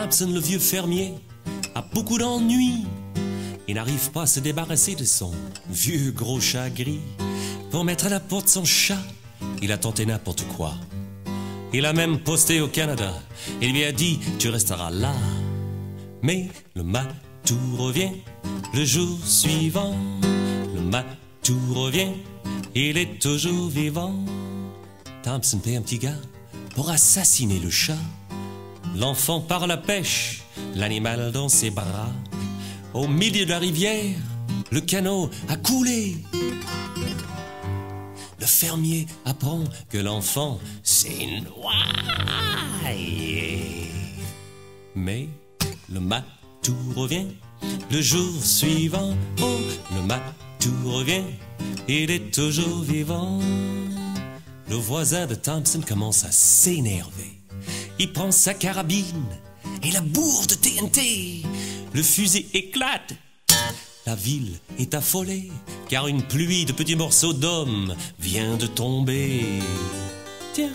Thompson, le vieux fermier, a beaucoup d'ennuis. Il n'arrive pas à se débarrasser de son vieux gros chat gris. Pour mettre à la porte son chat, il a tenté n'importe quoi. Il a même posté au Canada. Il lui a dit, tu resteras là. Mais le matou revient le jour suivant. Le matou revient, il est toujours vivant. Thompson paie un petit gars pour assassiner le chat. L'enfant part à la pêche, l'animal dans ses bras. Au milieu de la rivière, le canot a coulé. Le fermier apprend que l'enfant s'est noyé. Mais le matou revient le jour suivant. Oh, le matou revient, il est toujours vivant. Le voisin de Thompson commence à s'énerver. Il prend sa carabine et la bourre de TNT. Le fusil éclate. La ville est affolée, car une pluie de petits morceaux d'hommes vient de tomber. Tiens,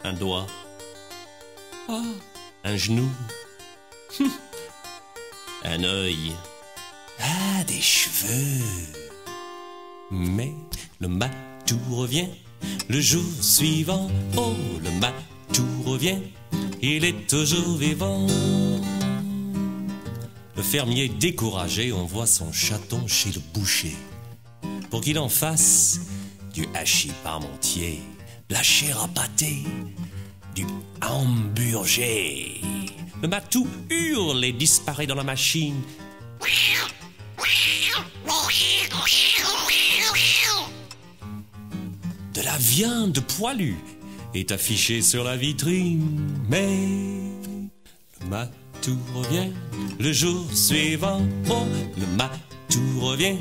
un doigt. Ah, un genou. Un œil. Ah, des cheveux. Mais le matou revient le jour suivant. Oh, le matou revient, il est toujours vivant. Le fermier découragé envoie son chaton chez le boucher pour qu'il en fasse du hachis parmentier, de la chair à pâté, du hamburger. Le matou hurle et disparaît dans la machine. De la viande poilue est affichée sur la vitrine, mais le matou revient le jour suivant. Oh, le matou revient,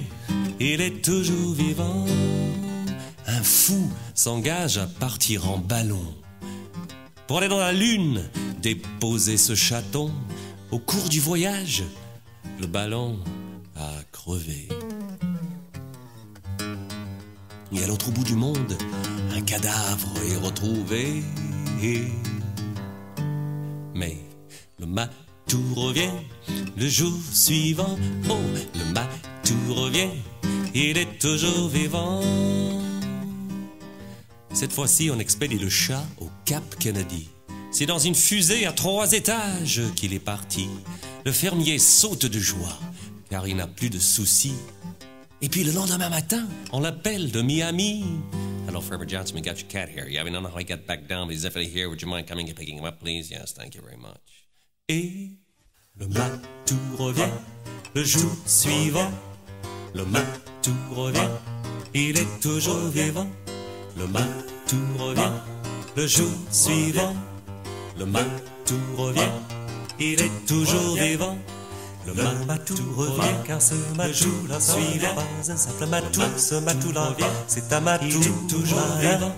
il est toujours vivant. Un fou s'engage à partir en ballon pour aller dans la lune déposer ce chaton. Au cours du voyage, le ballon a crevé. Et à l'autre bout du monde, un cadavre est retrouvé. Mais le matou revient le jour suivant. Oh, le matou revient, il est toujours vivant. Cette fois-ci, on expédie le chat au Cap Kennedy. C'est dans une fusée à 3 étages qu'il est parti. Le fermier saute de joie, car il n'a plus de soucis. Et puis le lendemain matin, on l'appelle de Miami. Hello, Farmer Johnson, we got your cat here. Yeah, I don't know how he got back down, but he's definitely here. Would you mind coming and picking him up, please? Yes, thank you very much. Et le matou revient le jour suivant. Le matou revient, il est toujours vivant. Le matou revient le jour suivant. Le matou revient, il est toujours vivant. Le matou revient car ce matou-là suivant pas un simple matou, ce matou-là c'est un matou, il est toujours vivant.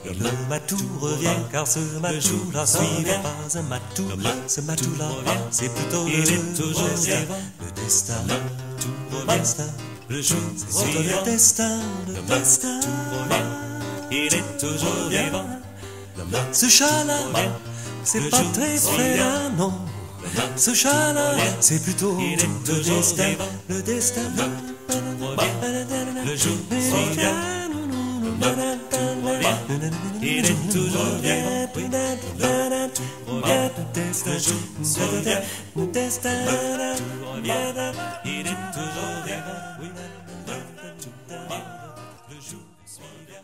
Et le matou revient car ce matou-là suivant pas un matou, ce matou-là c'est plutôt il est toujours vivant. Le destin, le destin, le jour c'est le destin, le destin revient, il est toujours vivant. Ce chat-là, c'est pas très fréquent, non. Ce chat-là, c'est plutôt le destin, le destin. Le jour revient, il est toujours vivant. Le jour revient, le destin, il est toujours vivant. Le jour revient.